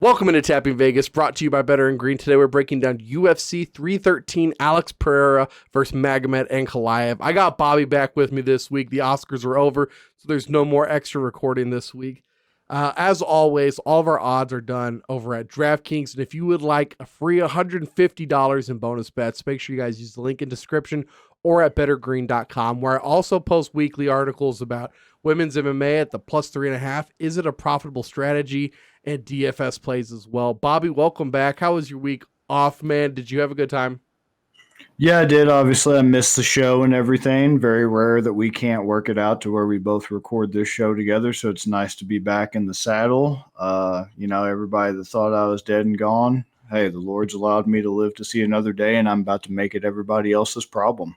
Welcome into Tapping Vegas, brought to you by Better and Green. Today we're breaking down UFC 313, Alex Pereira versus Magomed Ankalaev. I got Bobby back with me this week. The Oscars are over, so there's no more extra recording this week. As always, all of our odds are done over at DraftKings, and if you would like a free $150 in bonus bets, make sure you guys use the link in description or at bettergreen.com, where I also post weekly articles about women's MMA at the plus 3.5. Is it a profitable strategy? And DFS plays as well. Bobby, welcome back. How was your week off, man? Did you have a good time? Yeah, I did. Obviously, I missed the show and everything. Very rare that we can't work it out to where we both record this show together. So it's nice to be back in the saddle. Everybody that thought I was dead and gone, hey, the Lord's allowed me to live to see another day, and I'm about to make it everybody else's problem.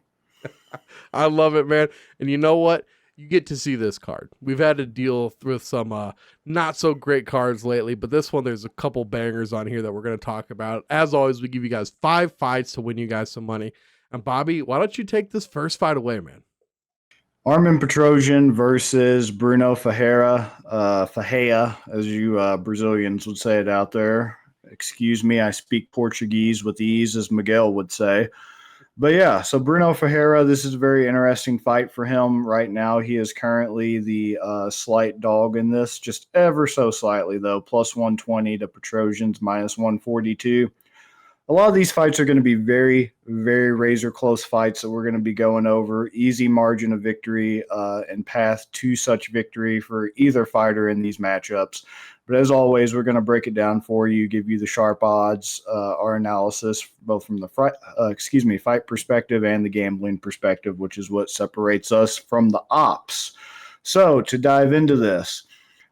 I love it, man. And you know what? You get to see this card. We've had to deal with some not so great cards lately, but this one, there's a couple bangers on here that we're going to talk about. As always, we give you guys 5 fights to win you guys some money. And Bobby, why don't you take this first fight away, man? Armen Petrosyan versus Bruno Ferreira. Ferreira, as you Brazilians would say it out there. Excuse me, I speak Portuguese with ease, as Miguel would say. But yeah, so Bruno Ferreira, this is a very interesting fight for him right now. He is currently the slight dog in this, just ever so slightly, though, plus 120 to Petrosyan's minus 142. A lot of these fights are going to be very, very razor close fights that we're going to be going over. Easy margin of victory and path to such victory for either fighter in these matchups. But as always, we're going to break it down for you, give you the sharp odds, our analysis, both from the fight perspective and the gambling perspective, which is what separates us from the ops. So to dive into this,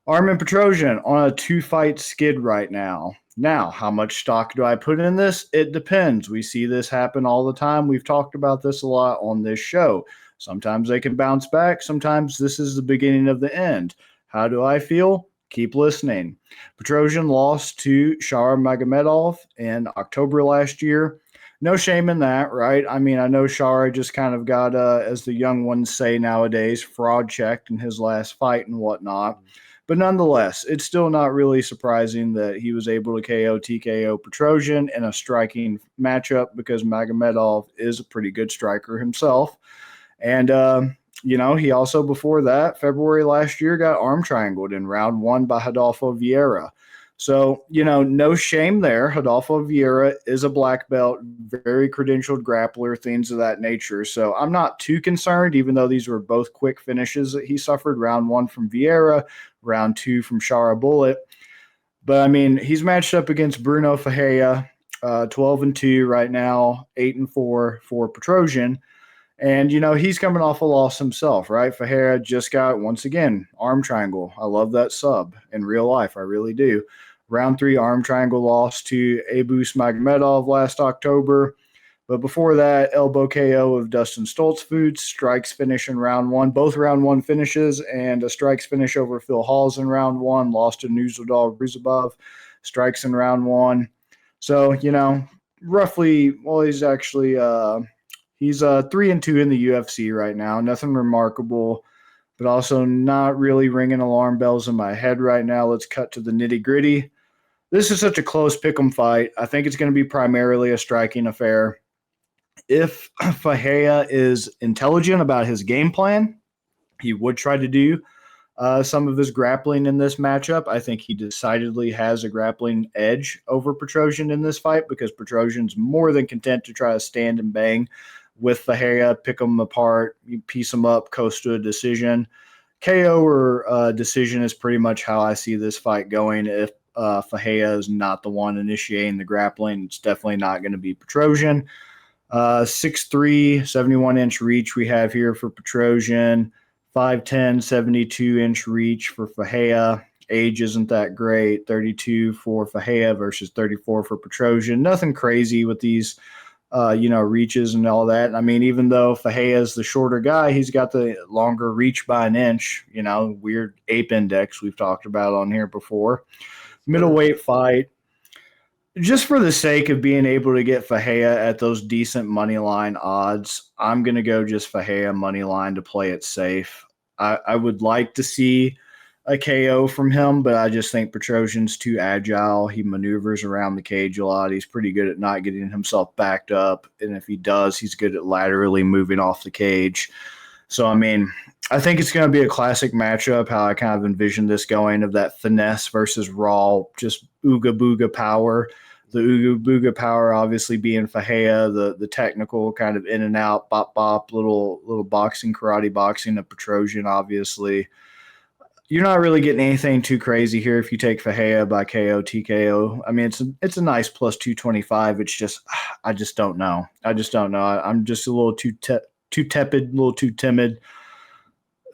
Armen Petrosyan on a 2-fight skid right now. Now, how much stock do I put in this? It depends. We see this happen all the time. We've talked about this a lot on this show. Sometimes they can bounce back. Sometimes this is the beginning of the end. How do I feel? Keep listening. Petrosyan lost to Shara Magomedov in October last year. No shame in that, right? I mean, I know Shara just kind of got, as the young ones say nowadays, fraud checked in his last fight and whatnot. But nonetheless, it's still not really surprising that he was able to KO TKO Petrosyan in a striking matchup because Magomedov is a pretty good striker himself. And, he also, before that, February last year, got arm triangled in round 1 by Rodolfo Vieira. So, no shame there. Rodolfo Vieira is a black belt, very credentialed grappler, things of that nature. So I'm not too concerned, even though these were both quick finishes that he suffered. Round 1 from Vieira, round 2 from Shara Bullet. But, I mean, he's matched up against Bruno Ferreira, 12-2 right now, 8-4 for Petrosyan. And, he's coming off a loss himself, right? Ferreira just got, once again, arm triangle. I love that sub in real life. I really do. Round 3 arm triangle loss to Abus Magomedov last October. But before that, elbow KO of Dustin Stoltzfus, strikes finish in round 1. Both round 1 finishes, and a strikes finish over Phil Hawes in round 1. Lost to Nuzadal Ruzabov, strikes in round 1. So, roughly, well, he's actually... He's 3-2 in the UFC right now. Nothing remarkable, but also not really ringing alarm bells in my head right now. Let's cut to the nitty-gritty. This is such a close pick'em fight. I think it's going to be primarily a striking affair. If Ferreira is intelligent about his game plan, he would try to do some of his grappling in this matchup. I think he decidedly has a grappling edge over Petrosyan in this fight because Petrosyan's more than content to try to stand and bang with Ferreira, pick them apart, piece them up, coast to a decision. KO or decision is pretty much how I see this fight going. If Ferreira is not the one initiating the grappling, it's definitely not going to be Petrosyan. 6'3", 71-inch reach we have here for Petrosyan. 5'10", 72-inch reach for Ferreira. Age isn't that great. 32 for Ferreira versus 34 for Petrosyan. Nothing crazy with these reaches and all that. I mean, even though Ferreira is the shorter guy, he's got the longer reach by an inch, weird ape index we've talked about on here before. Middleweight fight. Just for the sake of being able to get Ferreira at those decent money line odds, I'm going to go just Ferreira money line to play it safe. I would like to see a KO from him, but I just think Petrosyan's too agile. He maneuvers around the cage a lot. He's pretty good at not getting himself backed up, and if he does, he's good at laterally moving off the cage. So, I mean, I think it's going to be a classic matchup, how I kind of envisioned this going, of that finesse versus raw, just ooga booga power. The ooga booga power obviously being Fahea, the technical kind of in and out, bop bop, little boxing, karate boxing of Petrosyan, obviously. You're not really getting anything too crazy here if you take Fahea by KO, TKO. I mean, it's a nice plus 225. It's just, I just don't know. I'm just a little too tepid, a little too timid.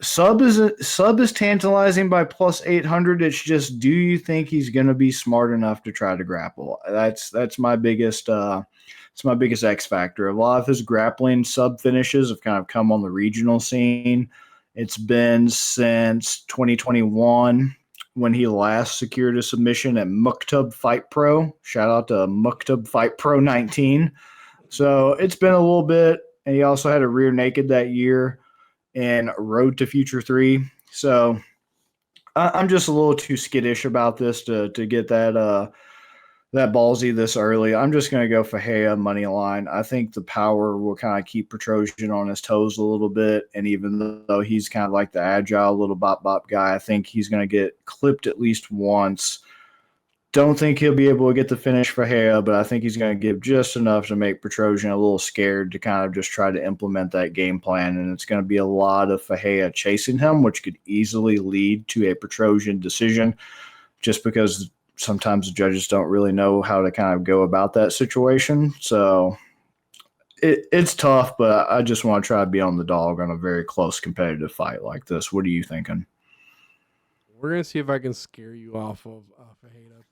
Sub is tantalizing by plus 800. It's just, do you think he's going to be smart enough to try to grapple? That's my biggest it's my biggest X factor. A lot of his grappling sub finishes have kind of come on the regional scene. It's been since 2021 when he last secured a submission at Muktub Fight Pro. Shout out to Muktub Fight Pro 19. So it's been a little bit, and he also had a rear naked that year and Road to Future 3. So I'm just a little too skittish about this to get that ballsy this early. I'm just going to go Fahea money line. I think the power will kind of keep Petrosyan on his toes a little bit. And even though he's kind of like the agile little bop guy, I think he's going to get clipped at least once. Don't think he'll be able to get the finish Fahea, but I think he's going to give just enough to make Petrosyan a little scared to kind of just try to implement that game plan. And it's going to be a lot of Fahea chasing him, which could easily lead to a Petrosyan decision just because sometimes the judges don't really know how to kind of go about that situation. So it's tough, but I just want to try to be on the dog on a very close competitive fight like this. What are you thinking? We're going to see if I can scare you off of Fajeda.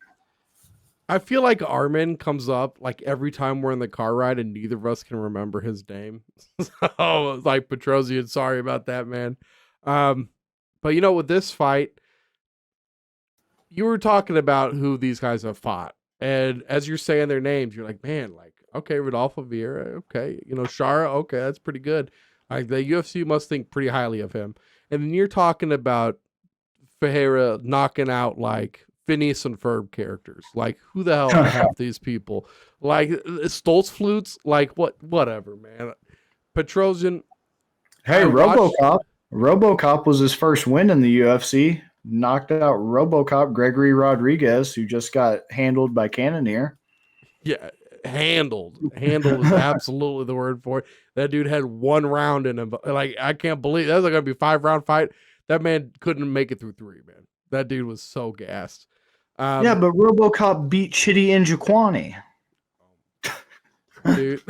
I feel like Armen comes up like every time we're in the car ride and neither of us can remember his name. So like Petrosyan, sorry about that, man. But you know, with this fight, you were talking about who these guys have fought. And as you're saying their names, you're like, man, like, okay, Rodolfo Vieira, okay. You know, Shara, okay, that's pretty good. Like the UFC must think pretty highly of him. And then you're talking about Ferreira knocking out like Phineas and Ferb characters. Like, who the hell are half these people? Like Stoltz flutes, like whatever, man. Petrosyan. Hey, RoboCop was his first win in the UFC. Knocked out RoboCop Gregory Rodriguez, who just got handled by Cannonier. Yeah, handled is absolutely the word for it. That dude had 1 round in him. Like, I can't believe that was like gonna be a 5-round fight. That man couldn't make it through 3, man. That dude was so gassed. Yeah, but RoboCop beat Chidi Njokwani. Dude.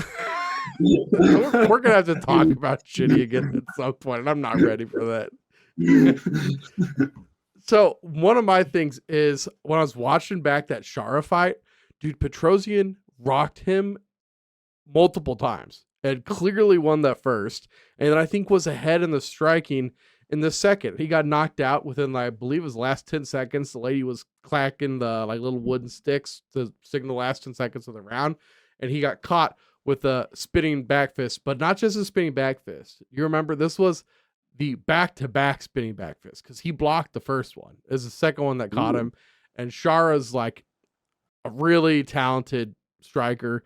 we're gonna have to talk about Chidi again at some point, and I'm not ready for that. So one of my things is when I was watching back that Shara fight, dude, Petrosyan rocked him multiple times and clearly won that first. And then I think was ahead in the striking in the second. He got knocked out within, like, I believe his last 10 seconds. The lady was clacking the like little wooden sticks to signal the last 10 seconds of the round. And he got caught with a spinning back fist, but not just a spinning back fist. You remember this was the back-to-back spinning back fist because he blocked the first one. It was the second one that caught him. And Shara's like a really talented striker.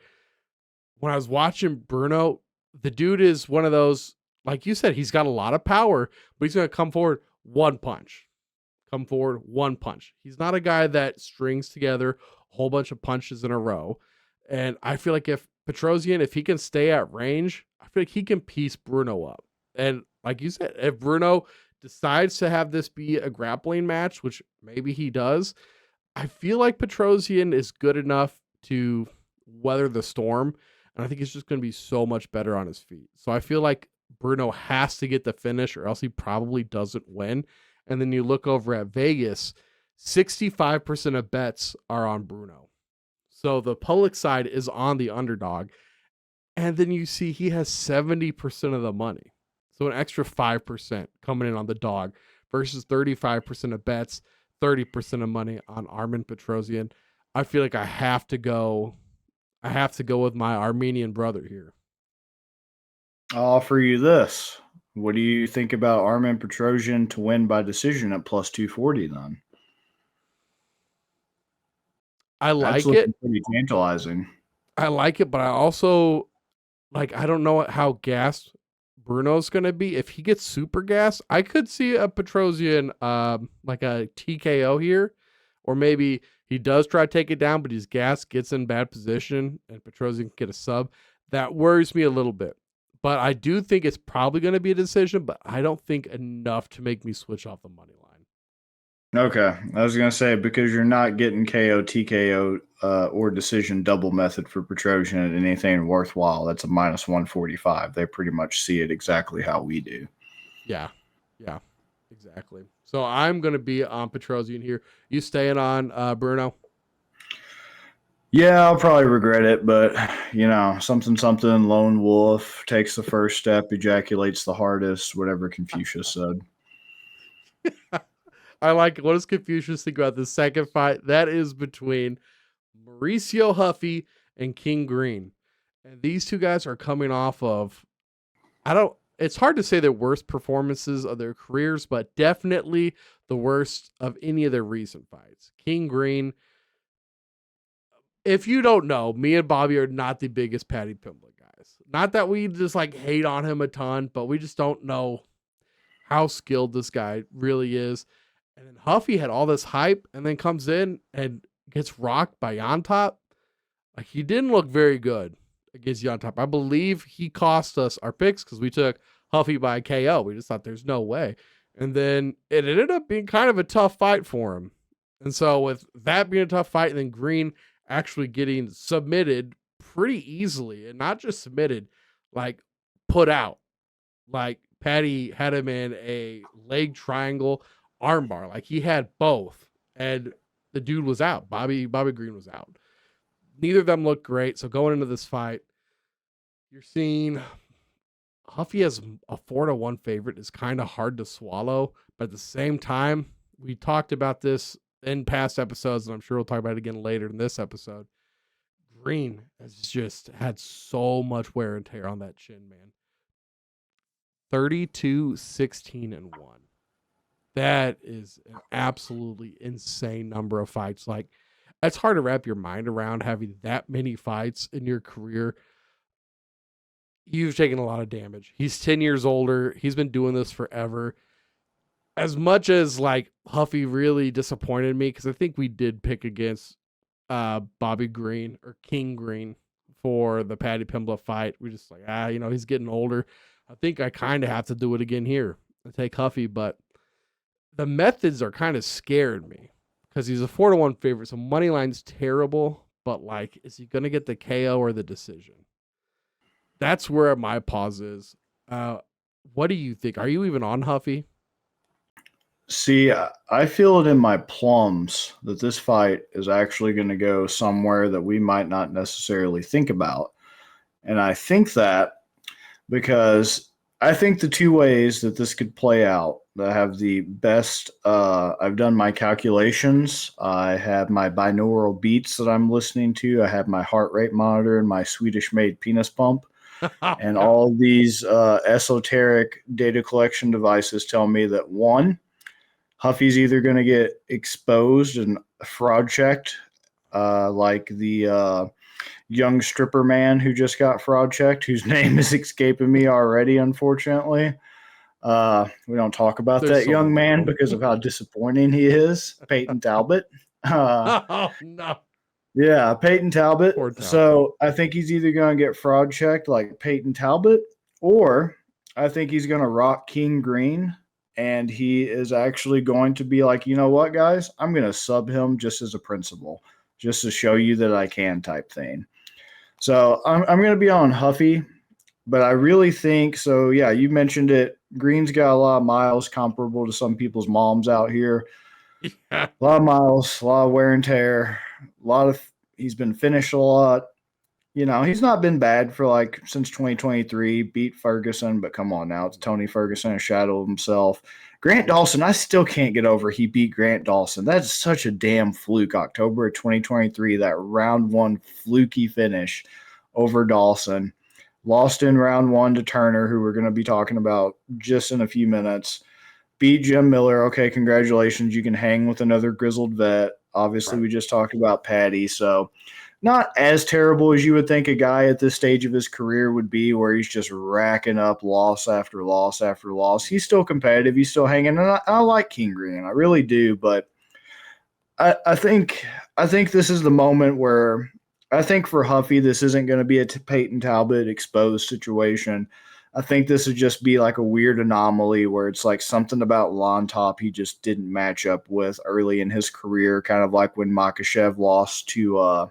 When I was watching Bruno, the dude is one of those, like you said, he's got a lot of power, but he's going to come forward one punch. He's not a guy that strings together a whole bunch of punches in a row. And I feel like if Petrosyan, if he can stay at range, I feel like he can piece Bruno up. And like you said, if Bruno decides to have this be a grappling match, which maybe he does, I feel like Petrosyan is good enough to weather the storm. And I think he's just going to be so much better on his feet. So I feel like Bruno has to get the finish or else he probably doesn't win. And then you look over at Vegas, 65% of bets are on Bruno. So the public side is on the underdog. And then you see he has 70% of the money. So an extra 5% coming in on the dog versus 35% of bets, 30% of money on Armen Petrosyan. I feel like I have to go with my Armenian brother here. I'll offer you this. What do you think about Armen Petrosyan to win by decision at plus 240 then? I That's like it. looking pretty tantalizing. I like it, but I also I don't know how gassed Bruno's gonna be. If he gets super gas, I could see a Petrosyan like a TKO here, or maybe he does try to take it down, but his gas gets in bad position and Petrosyan can get a sub. That worries me a little bit. But I do think it's probably going to be a decision, but I don't think enough to make me switch off the money line. Okay, I was gonna say because you're not getting KO, TKO, or decision double method for Petrosyan at anything worthwhile. That's a minus 145. They pretty much see it exactly how we do. Yeah, exactly. So I'm going to be on Petrosyan here. You staying on Bruno? Yeah, I'll probably regret it, but something, lone wolf takes the first step, ejaculates the hardest, whatever Confucius said. I like it. What does Confucius think about the second fight? That is between Mauricio Huffy and King Green. And these two guys are coming off of, it's hard to say their worst performances of their careers, but definitely the worst of any of their recent fights. King Green, if you don't know, me and Bobby are not the biggest Paddy Pimblett guys. Not that we just hate on him a ton, but we just don't know how skilled this guy really is. And then Huffy had all this hype and then comes in and gets rocked by Yontop. He didn't look very good against Yontop. I believe he cost us our picks because we took Huffy by KO. We just thought there's no way. And then it ended up being kind of a tough fight for him. And so with that being a tough fight and then Green actually getting submitted pretty easily, and not just submitted, put out. Paddy had him in a leg triangle armbar. He had both. And the dude was out. Bobby Green was out. Neither of them looked great. So going into this fight, you're seeing Huffy as a 4-1 favorite is kind of hard to swallow. But at the same time, we talked about this in past episodes, and I'm sure we'll talk about it again later in this episode. Green has just had so much wear and tear on that chin, man. 32-16-1. That is an absolutely insane number of fights. It's hard to wrap your mind around having that many fights in your career. You've taken a lot of damage. He's 10 years older. He's been doing this forever. As much as Huffy really disappointed me, because I think we did pick against Bobby Green or King Green for the Paddy Pimblett fight. We just he's getting older. I think I kind of have to do it again here and take Huffy, but the methods are kind of scared me because he's a 4-1 favorite. So money line's terrible, but is he going to get the KO or the decision? That's where my pause is. What do you think? Are you even on Huffy? See, I feel it in my plums that this fight is actually going to go somewhere that we might not necessarily think about. And I think that because I think the two ways that this could play out that have the best, I've done my calculations. I have my binaural beats that I'm listening to. I have my heart rate monitor and my Swedish-made penis pump. And all these esoteric data collection devices tell me that, one, Huffy's either going to get exposed and fraud checked, like the young stripper man who just got fraud checked, whose name is escaping me already, unfortunately. We don't talk about that young man because of how disappointing he is, Peyton Talbot. Oh, no. Yeah, Peyton Talbot. So I think he's either going to get fraud checked like Peyton Talbot, or I think he's going to rock King Green. And he is actually going to be like, you know what, guys? I'm going to sub him just as a principle, just to show you that I can type thing. So I'm going to be on Huffy, but I really think so. Yeah, you mentioned it. Green's got a lot of miles comparable to some people's moms out here. Yeah. A lot of miles, a lot of wear and tear, he's been finished a lot. He's not been bad for since 2023, beat Ferguson, but come on now, it's Tony Ferguson, a shadow of himself. Grant Dawson, I still can't get over he beat Grant Dawson. That's such a damn fluke. October of 2023, that round one fluky finish over Dawson. lost in round 1 to Turner, who we're going to be talking about just in a few minutes. Beat Jim Miller. Okay, congratulations. You can hang with another grizzled vet. Obviously, Right. we just talked about Patty, so not as terrible as you would think a guy at this stage of his career would be, where he's just racking up loss after loss after loss. He's still competitive. He's still hanging, and I like King Green. I really do, but I think this is the moment where I think for Huffy, this isn't going to be a Peyton Talbot exposed situation. I think this would just be like a weird anomaly where it's like something about Lon Top he just didn't match up with early in his career, kind of like when Makhachev lost to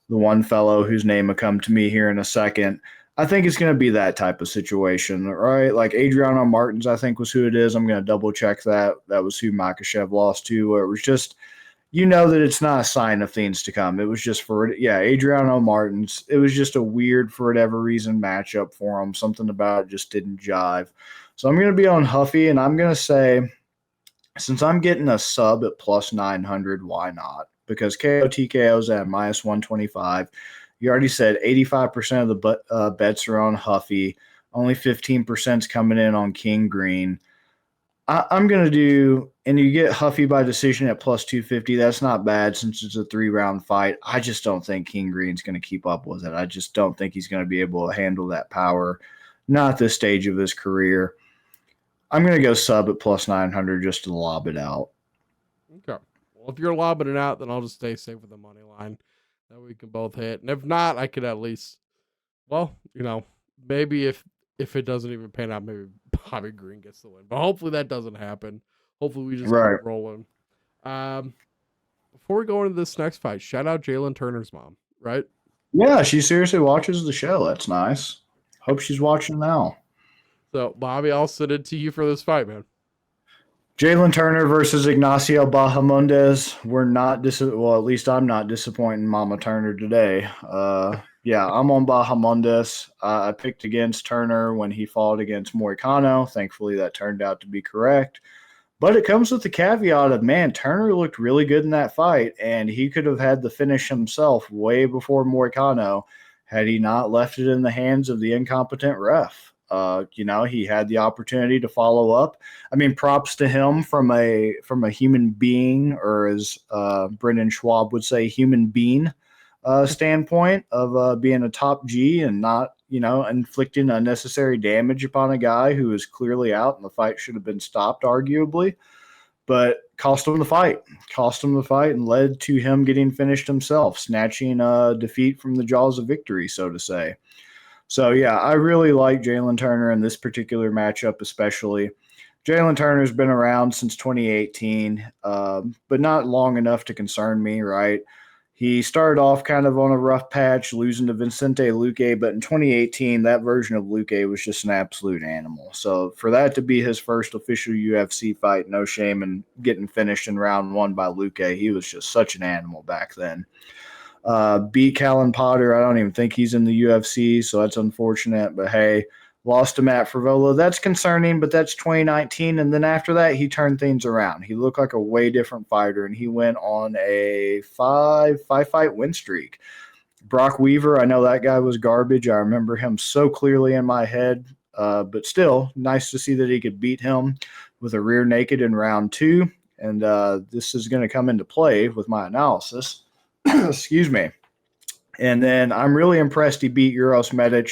the one fellow whose name will come to me here in a second. I think it's going to be that type of situation, right? Like Adriano Martins, I think was who it is. I'm going to double check that. That was who Makhachev lost to, where it was just – that it's not a sign of things to come. It was just Adriano Martins. It was just a weird, for whatever reason, matchup for him. Something about it just didn't jive. So I'm going to be on Huffy, and I'm going to say, since I'm getting a sub at plus 900, why not? Because KO TKO is at minus 125. You already said 85% of the bets are on Huffy. Only 15% is coming in on King Green. I'm going to do, and you get Huffy by decision at plus 250. That's not bad since it's a 3-round fight. I just don't think King Green's going to keep up with it. I just don't think he's going to be able to handle that power, not at this stage of his career. I'm going to go sub at plus 900 just to lob it out. Okay. Well, if you're lobbing it out, then I'll just stay safe with the money line. That we can both hit. And if not, I could at least, maybe if it doesn't even pan out, maybe Bobby Green gets the win. But hopefully that doesn't happen. Hopefully we just keep rolling. Before we go into this next fight, shout out Jalin Turner's mom, right? Yeah, she seriously watches the show. That's nice. Hope she's watching now. So, Bobby, I'll send it to you for this fight, man. Jalin Turner versus Ignacio Bahamondes. We're not at least I'm not disappointing Mama Turner today. I'm on Bahamondes. I picked against Turner when he fought against Moicano. Thankfully, that turned out to be correct. But it comes with the caveat of, man, Turner looked really good in that fight, and he could have had the finish himself way before Moicano had he not left it in the hands of the incompetent ref. He had the opportunity to follow up. I mean, props to him from a human being, or as Brendan Schwab would say, human being standpoint of being a top G and not, inflicting unnecessary damage upon a guy who is clearly out and the fight should have been stopped, arguably. But cost him the fight and led to him getting finished himself, snatching a defeat from the jaws of victory, so to say. So, yeah, I really like Jalin Turner in this particular matchup especially. Jalin Turner's been around since 2018, but not long enough to concern me, right? He started off kind of on a rough patch, losing to Vicente Luque, but in 2018, that version of Luque was just an absolute animal. So for that to be his first official UFC fight, no shame in getting finished in round 1 by Luque. He was just such an animal back then. Beat Callan Potter. I don't even think he's in the UFC, so that's unfortunate. But hey, lost to Matt Frivola. That's concerning, but that's 2019. And then after that, he turned things around. He looked like a way different fighter, and he went on a five-fight win streak. Brock Weaver, I know that guy was garbage. I remember him so clearly in my head, but still nice to see that he could beat him with a rear naked in round 2. And this is going to come into play with my analysis. Excuse me. And then I'm really impressed he beat Uros Medic.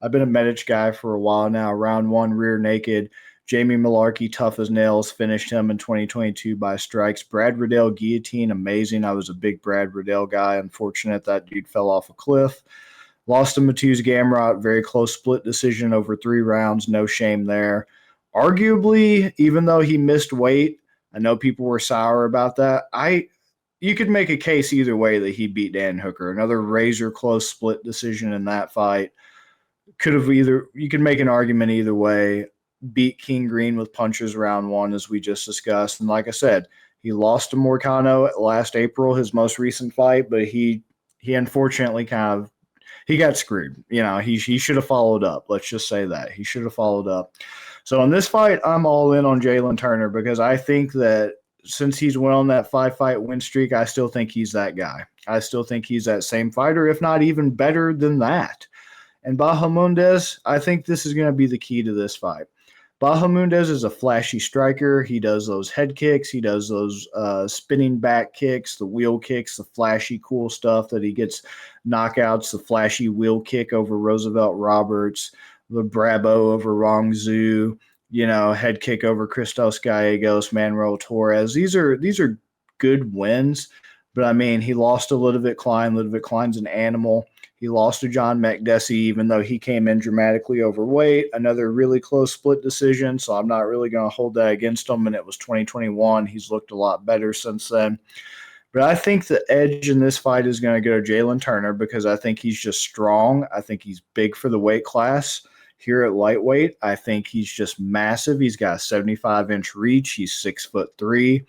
I've been a Medic guy for a while now. Round 1, rear naked. Jamie Malarkey, tough as nails, finished him in 2022 by strikes. Brad Riddell, guillotine, amazing. I was a big Brad Riddell guy. Unfortunate that dude fell off a cliff. Lost to Mateusz Gamrot, very close split decision over 3 rounds. No shame there. Arguably, even though he missed weight, I know people were sour about that. You could make a case either way that he beat Dan Hooker. Another razor close split decision in that fight. You could make an argument either way. Beat King Green with punches round 1, as we just discussed. And like I said, he lost to Moicano last April, his most recent fight, but he unfortunately he got screwed. He should have followed up. Let's just say that. He should have followed up. So in this fight, I'm all in on Jalin Turner because I think that since he's went on that 5-fight win streak, I still think he's that guy. I still think he's that same fighter, if not even better than that. And Bahamondes, I think this is going to be the key to this fight. Bahamondes is a flashy striker. He does those head kicks. He does those spinning back kicks, the wheel kicks, the flashy cool stuff that he gets knockouts, the flashy wheel kick over Roosevelt Roberts, the Brabo over Rong Zhu, head kick over Christos Gallegos, Manuel Torres. These are good wins, but I mean, he lost to Ludovic Klein. Ludovic Klein's an animal. He lost to John Makdessi, even though he came in dramatically overweight. Another really close split decision, so I'm not really going to hold that against him. And it was 2021. He's looked a lot better since then. But I think the edge in this fight is going to go to Jalin Turner because I think he's just strong. I think he's big for the weight class. Here at lightweight, I think he's just massive. He's got a 75-inch reach. He's 6'3".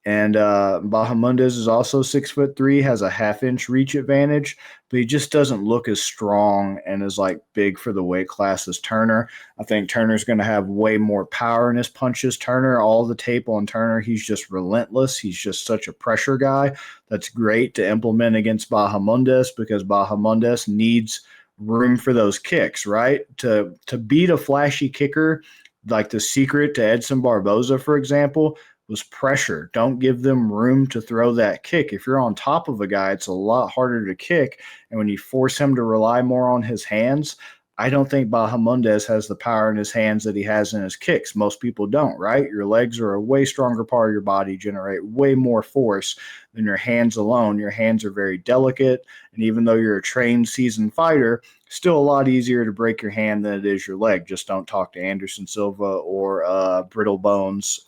And Bahamondes is also 6'3", has a half-inch reach advantage, but he just doesn't look as strong and as big for the weight class as Turner. I think Turner's going to have way more power in his punches. Turner, all the tape on Turner, he's just relentless. He's just such a pressure guy. That's great to implement against Bahamondes because Bahamondes needs room for those kicks, right? To beat a flashy kicker, like the secret to Edson Barboza, for example, was pressure. Don't give them room to throw that kick. If you're on top of a guy, it's a lot harder to kick. And when you force him to rely more on his hands, I don't think Bahamondes has the power in his hands that he has in his kicks. Most people don't, right? Your legs are a way stronger part of your body, generate way more force than your hands alone. Your hands are very delicate. And even though you're a trained, seasoned fighter, still a lot easier to break your hand than it is your leg. Just don't talk to Anderson Silva or Brittle Bones,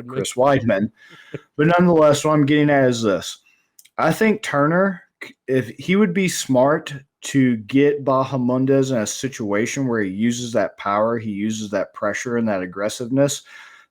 Chris Weidman. But nonetheless, what I'm getting at is this. I think Turner, if he would be smart to get Bahamondes in a situation where he uses that power, he uses that pressure and that aggressiveness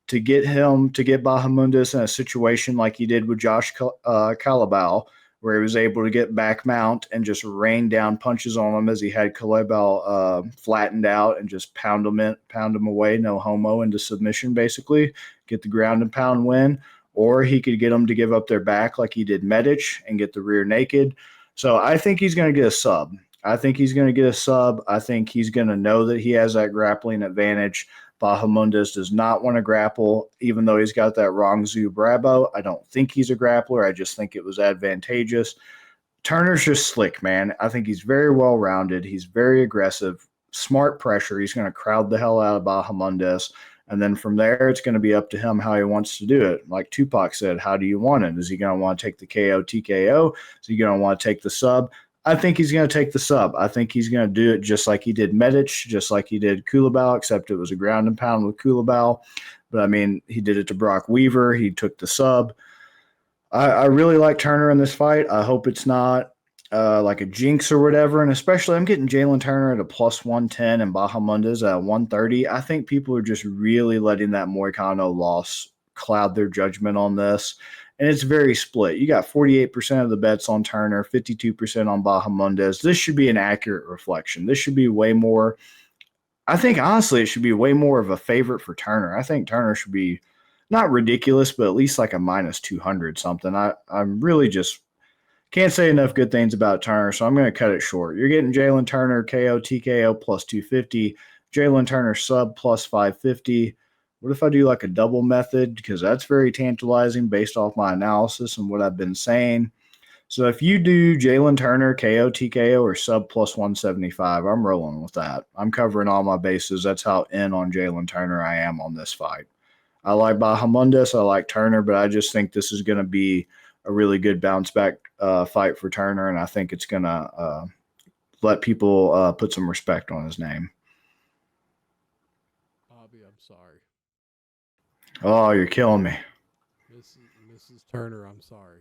to get Bahamondes in a situation like he did with Josh Calabal, where he was able to get back mount and just rain down punches on him as he had Calabal flattened out and just pound him away, no homo, into submission, basically, get the ground and pound win. Or he could get them to give up their back like he did Medic and get the rear naked. So I think he's going to get a sub. I think he's going to know that he has that grappling advantage. Bahamondes does not want to grapple, even though he's got that Rong Zhu Brabo. I don't think he's a grappler. I just think it was advantageous. Turner's just slick, man. I think he's very well-rounded. He's very aggressive, smart pressure. He's going to crowd the hell out of Bahamondes. And then from there, it's going to be up to him how he wants to do it. Like Tupac said, how do you want it? Is he going to want to take the KO, TKO? Is he going to want to take the sub? I think he's going to take the sub. I think he's going to do it just like he did Medic, just like he did Kulabal, except it was a ground and pound with Kulabal. But, I mean, he did it to Brock Weaver. He took the sub. I really like Turner in this fight. I hope it's not like a jinx or whatever. And especially I'm getting Jalin Turner at a plus 110 and Bahamondes at 130. I think people are just really letting that Moicano loss cloud their judgment on this. And it's very split. You got 48% of the bets on Turner, 52% on Bahamondes. This should be an accurate reflection. This should be way more. I think, honestly, it should be way more of a favorite for Turner. I think Turner should be not ridiculous, but at least like a minus 200 something. I'm really just can't say enough good things about Turner, so I'm going to cut it short. You're getting Jalin Turner KO, TKO plus 250, Jalin Turner sub plus 550. What if I do like a double method? Because that's very tantalizing based off my analysis and what I've been saying. So if you do Jalin Turner, KO, TKO, or sub plus 175, I'm rolling with that. I'm covering all my bases. That's how in on Jalin Turner I am on this fight. I like Bahamondes. I like Turner, but I just think this is going to be a really good bounce back fight for Turner, and I think it's going to let people put some respect on his name. Bobby, I'm sorry. Oh, you're killing me. Mrs. Turner, I'm sorry.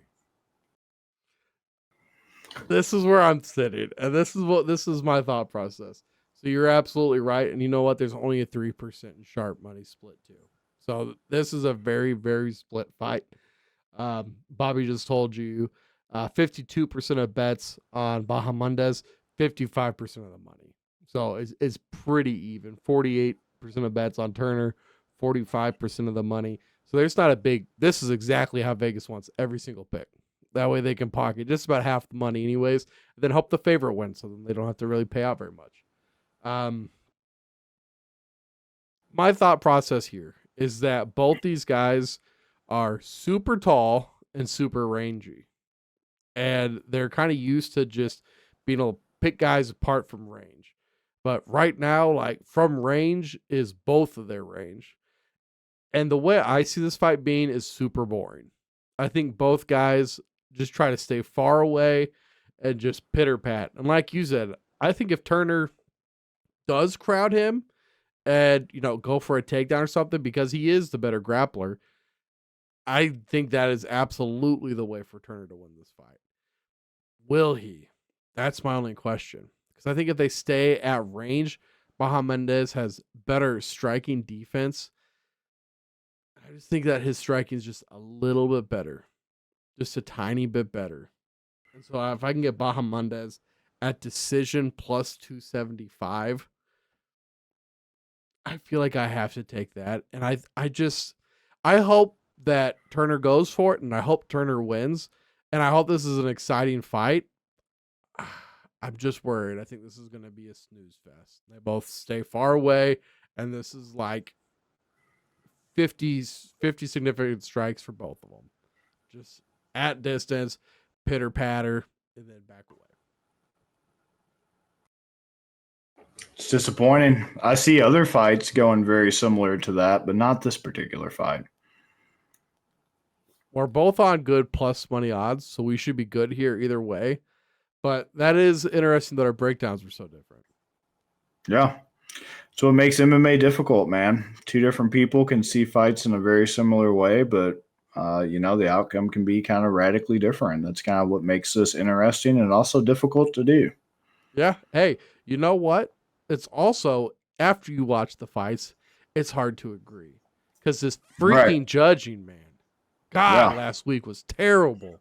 This is where I'm sitting, and this is my thought process. So you're absolutely right, and you know what? There's only a 3% sharp money split too. So this is a very, very split fight. Bobby just told you 52% of bets on Bahamondes, 55% of the money. So it's pretty even. 48% of bets on Turner, 45% of the money. So there's not a big, this is exactly how Vegas wants every single pick. That way they can pocket just about half the money anyways, then hope the favorite wins so then they don't have to really pay out very much. My thought process here is that both these guys are super tall and super rangy. And they're kind of used to just being able to pick guys apart from range. But right now, like from range is both of their range. And the way I see this fight being is super boring. I think both guys just try to stay far away and just pitter pat. And like you said, I think if Turner does crowd him and, go for a takedown or something because he is the better grappler, I think that is absolutely the way for Turner to win this fight. Will he? That's my only question. Because I think if they stay at range, Bahamondes has better striking defense. I just think that his striking is just a little bit better. Just a tiny bit better. And so if I can get Bahamondes at decision plus 275, I feel like I have to take that. And I hope that Turner goes for it, and I hope Turner wins. And I hope this is an exciting fight. I'm just worried. I think this is going to be a snooze fest. They both stay far away, and this is like 50 significant strikes for both of them. Just at distance, pitter patter, and then back away. It's disappointing. I see other fights going very similar to that, but not this particular fight. We're both on good plus money odds, so we should be good here either way. But that is interesting that our breakdowns were so different. Yeah. So it makes MMA difficult, man. Two different people can see fights in a very similar way, but the outcome can be kind of radically different. That's kind of what makes this interesting and also difficult to do. Yeah. Hey, you know what? It's also, after you watch the fights, it's hard to agree. Because this freaking judging, man. God, last week was terrible.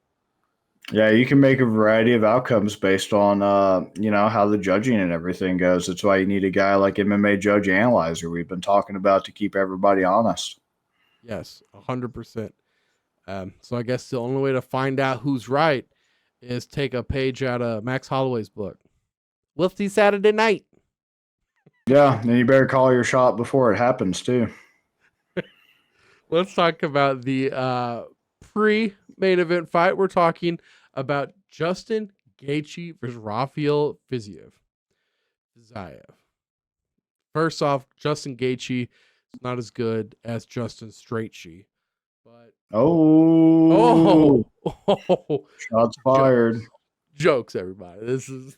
Yeah, you can make a variety of outcomes based on, how the judging and everything goes. That's why you need a guy like MMA Judge Analyzer we've been talking about to keep everybody honest. Yes, 100%. So I guess the only way to find out who's right is take a page out of Max Holloway's book. We'll see Saturday night. Yeah, and you better call your shot before it happens, too. Let's talk about the pre-main event fight. We're talking about Justin Gaethje versus Rafael Fiziev. First off, Justin Gaethje is not as good as Justin Straitche, but oh, shots fired. Jokes, everybody. This is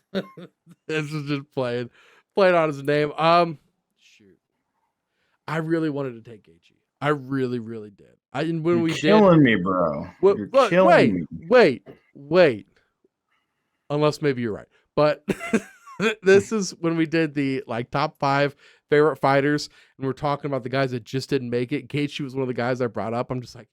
just playing on his name. Shoot, I really wanted to take Gaethje. I really, really did. You're killing me, bro. You're killing me. Wait. Unless maybe you're right. But this is when we did the top 5 favorite fighters, and we're talking about the guys that just didn't make it. Gaethje was one of the guys I brought up. I'm just like,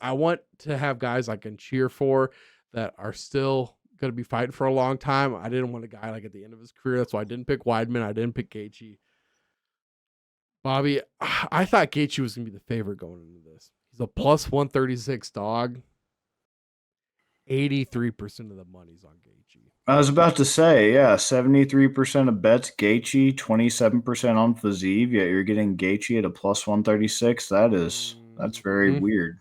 I want to have guys I can cheer for that are still going to be fighting for a long time. I didn't want a guy at the end of his career. That's why I didn't pick Weidman. I didn't pick Gaethje. Bobby, I thought Gaethje was going to be the favorite going into this. He's a plus 136 dog. 83% of the money's on Gaethje. I was about to say, 73% of bets Gaethje, 27% on Fiziev, yet you're getting Gaethje at a plus 136. That's very weird.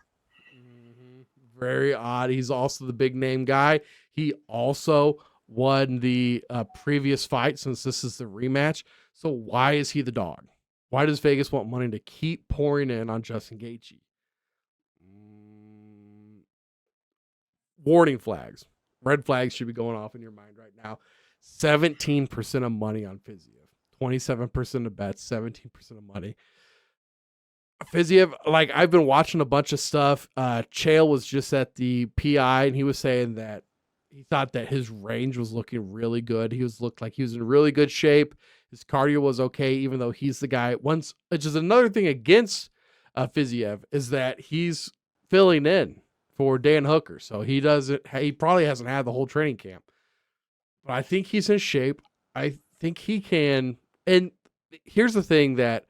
Very odd. He's also the big name guy. He also won the previous fight since this is the rematch. So why is he the dog? Why does Vegas want money to keep pouring in on Justin Gaethje? Warning flags. Red flags should be going off in your mind right now. 17% of money on Fiziev. 27% of bets, 17% of money. Fiziev, I've been watching a bunch of stuff. Chael was just at the PI, and he was saying that he thought that his range was looking really good. Looked like he was in really good shape. His cardio was okay, even though he's the guy. Which is another thing against Fiziev, is that he's filling in for Dan Hooker. So he probably hasn't had the whole training camp. But I think he's in shape. I think he can. And here's the thing that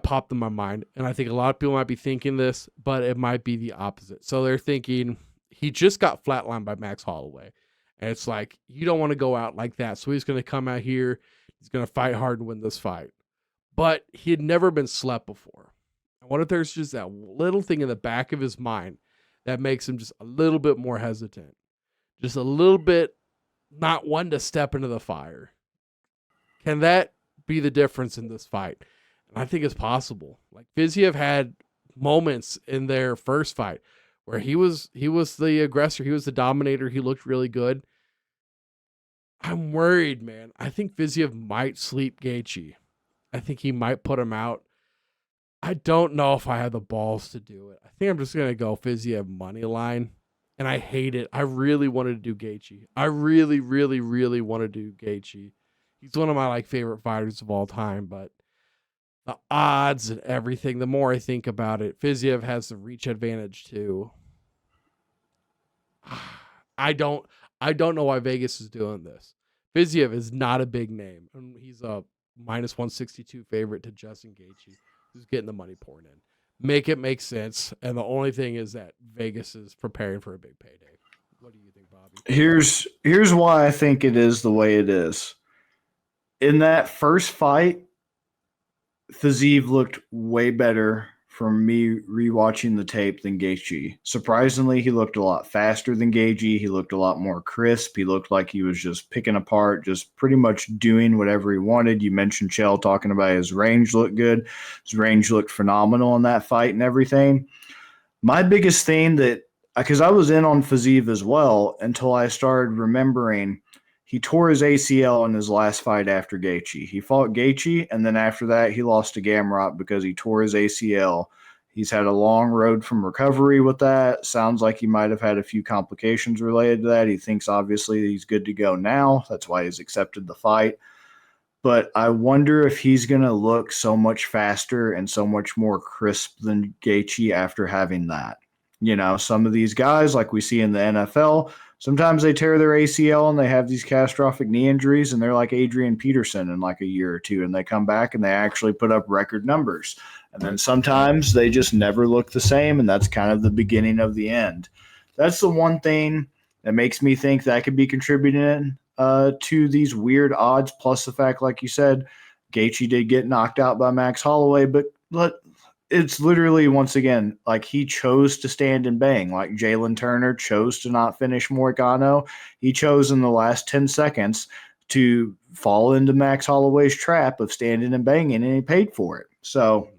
popped in my mind, and I think a lot of people might be thinking this, but it might be the opposite. So they're thinking he just got flatlined by Max Holloway, And it's like, you don't want to go out like that. So he's going to come out here. He's going to fight hard and win this fight. But he had never been slept before. I wonder if there's just that little thing in the back of his mind that makes him just a little bit more hesitant. Just a little bit not wanting to step into the fire. Can that be the difference in this fight? And I think it's possible. Like Fiziev had moments in their first fight where he was the aggressor, he was the dominator, he looked really good. I'm worried, man. I think Fiziev might sleep Gaethje. I think he might put him out. I don't know if I have the balls to do it. I think I'm just going to go Fiziev money line. And I hate it. I really wanted to do Gaethje. I really, really, really want to do Gaethje. He's one of my favorite fighters of all time, but the odds and everything, the more I think about it, Fiziev has the reach advantage too. I don't know why Vegas is doing this. Fiziev is not a big name. He's a minus 162 favorite to Justin Gaethje, who's getting the money poured in. Make it make sense. And the only thing is that Vegas is preparing for a big payday. What do you think, Bobby? Here's why I think it is the way it is. In that first fight, Fiziev looked way better from me rewatching the tape than Gaethje. Surprisingly, he looked a lot faster than Gaethje. He looked a lot more crisp. He looked like he was just picking apart, just pretty much doing whatever he wanted. You mentioned Chell talking about his range looked good. His range looked phenomenal in that fight and everything. My biggest thing because I was in on Fiziev as well until I started remembering he tore his ACL in his last fight after Gaethje. He fought Gaethje, and then after that, he lost to Gamrot because he tore his ACL. He's had a long road from recovery with that. Sounds like he might have had a few complications related to that. He thinks, obviously, he's good to go now. That's why he's accepted the fight. But I wonder if he's going to look so much faster and so much more crisp than Gaethje after having that. You know, some of these guys, like we see in the NFL, sometimes they tear their ACL and they have these catastrophic knee injuries, and they're like Adrian Peterson in like a year or two, and they come back and they actually put up record numbers. And then sometimes they just never look the same, and that's kind of the beginning of the end. That's the one thing that makes me think that could be contributing to these weird odds, plus the fact, like you said, Gaethje did get knocked out by Max Holloway, but it's literally, once again, like he chose to stand and bang. Like Jalin Turner chose to not finish Moicano. He chose in the last 10 seconds to fall into Max Holloway's trap of standing and banging, and he paid for it. So,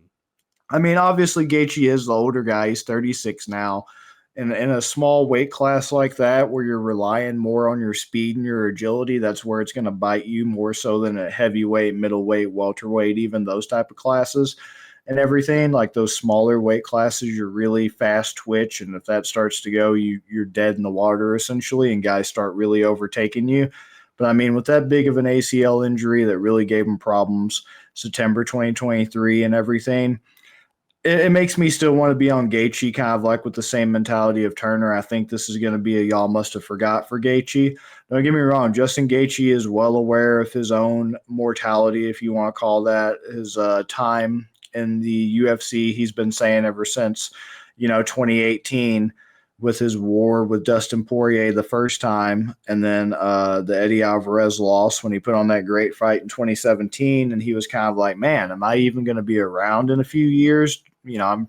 I mean, obviously Gaethje is the older guy. He's 36 now. In a small weight class like that, where you're relying more on your speed and your agility, that's where it's going to bite you more so than a heavyweight, middleweight, welterweight, even those type of classes. And everything, like those smaller weight classes, you're really fast twitch, and if that starts to go, you're dead in the water essentially, and guys start really overtaking you. But I mean, with that big of an ACL injury that really gave him problems September 2023 and everything, it makes me still want to be on Gaethje, kind of like with the same mentality of Turner. I think this is going to be a y'all must have forgot for Gaethje. Don't get me wrong, Justin Gaethje is well aware of his own mortality, if you want to call that, his time in the UFC. He's been saying ever since, 2018 with his war with Dustin Poirier the first time, and then the Eddie Alvarez loss when he put on that great fight in 2017. And he was kind of like, man, am I even going to be around in a few years? I'm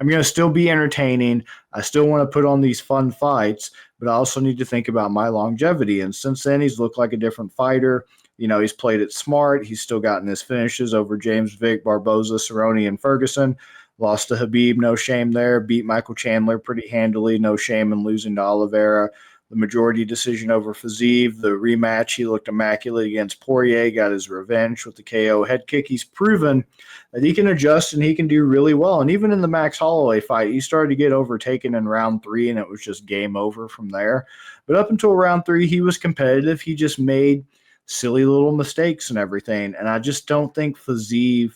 going to still be entertaining. I still want to put on these fun fights, but I also need to think about my longevity. And since then, he's looked like a different fighter. He's played it smart. He's still gotten his finishes over James Vick, Barboza, Cerrone, and Ferguson. Lost to Habib, no shame there. Beat Michael Chandler pretty handily, no shame in losing to Oliveira. The majority decision over Fiziev. The rematch, he looked immaculate against Poirier, got his revenge with the KO head kick. He's proven that he can adjust and he can do really well. And even in the Max Holloway fight, he started to get overtaken in round 3, and it was just game over from there. But up until round 3, he was competitive. He just made silly little mistakes and everything. And I just don't think Fiziev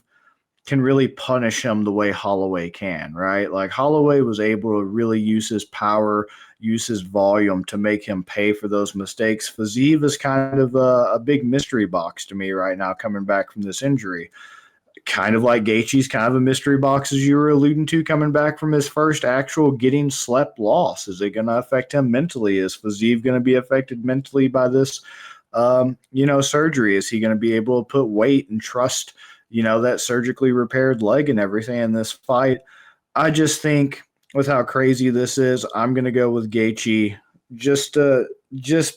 can really punish him the way Holloway can, right? Like Holloway was able to really use his power, use his volume to make him pay for those mistakes. Fiziev is kind of a big mystery box to me right now coming back from this injury. kind of like Gaethje's kind of a mystery box, as you were alluding to, coming back from his first actual getting slept loss. Is it going to affect him mentally? Is Fiziev going to be affected mentally by this, surgery? Is he going to be able to put weight and trust, that surgically repaired leg and everything in this fight? I just think with how crazy this is, I'm going to go with Gaethje just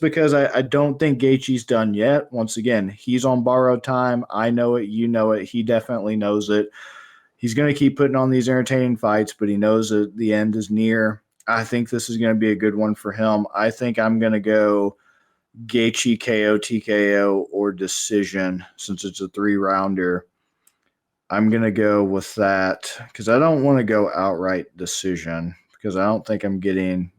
because I don't think Gaethje's done yet. Once again, he's on borrowed time. I know it. You know it. He definitely knows it. He's going to keep putting on these entertaining fights, but he knows that the end is near. I think this is going to be a good one for him. I think I'm going to go Gaethje KO, TKO, or decision since it's a 3-rounder. I'm going to go with that because I don't want to go outright decision because I don't think I'm getting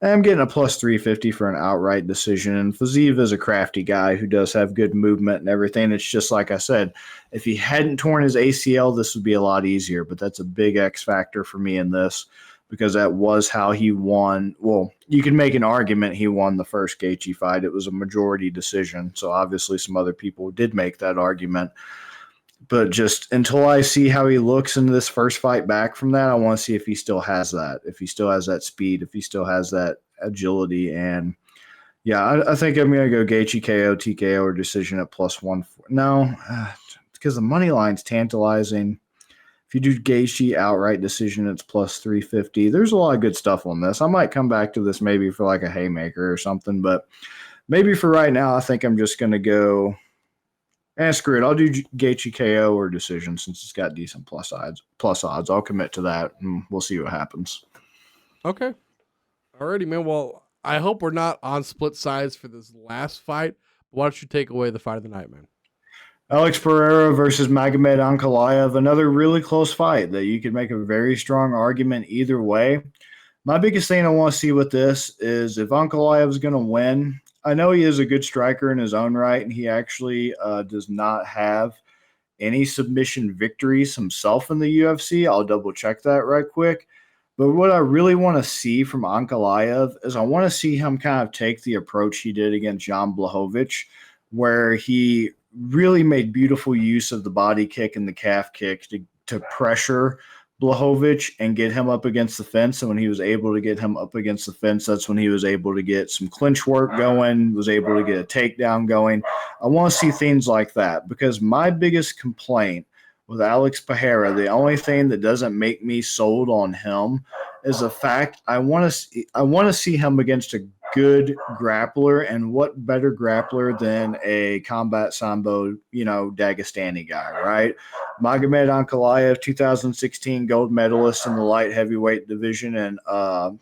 a plus 350 for an outright decision. And Fiziev is a crafty guy who does have good movement and everything. It's just like I said, if he hadn't torn his ACL, this would be a lot easier. But that's a big X factor for me in this because that was how he won. Well, you can make an argument he won the first Gaethje fight. It was a majority decision. So obviously some other people did make that argument. But just until I see how he looks in this first fight back from that, I want to see if he still has that, if he still has that speed, if he still has that agility. And yeah, I think I'm going to go Gaethje KO, TKO, or decision at plus 1. No, because the money line's tantalizing. If you do Gaethje outright decision, it's plus 350. There's a lot of good stuff on this. I might come back to this maybe for like a haymaker or something, but maybe for right now, I think I'm just going to go. Screw it. I'll do Gaethje KO or decision since it's got decent plus odds. I'll commit to that, and we'll see what happens. Okay. Alrighty, man. Well, I hope we're not on split sides for this last fight. Why don't you take away the fight of the night, man? Alex Pereira versus Magomed Ankalaev, another really close fight that you could make a very strong argument either way. My biggest thing I want to see with this is if Ankalaev is going to win. I know he is a good striker in his own right, and he actually does not have any submission victories himself in the UFC. I'll double check that right quick. But what I really want to see from Ankalaev is I want to see him kind of take the approach he did against Jan Blachowicz, where he really made beautiful use of the body kick and the calf kick to pressure Blachowicz and get him up against the fence. And when he was able to get him up against the fence, that's when he was able to get some clinch work going, was able to get a takedown going. I want to see things like that because my biggest complaint with Alex Pereira, the only thing that doesn't make me sold on him is the fact I want to see him against a good grappler, and what better grappler than a combat sambo, Dagestani guy, right? Magomed Ankalaev, 2016 gold medalist in the light heavyweight division in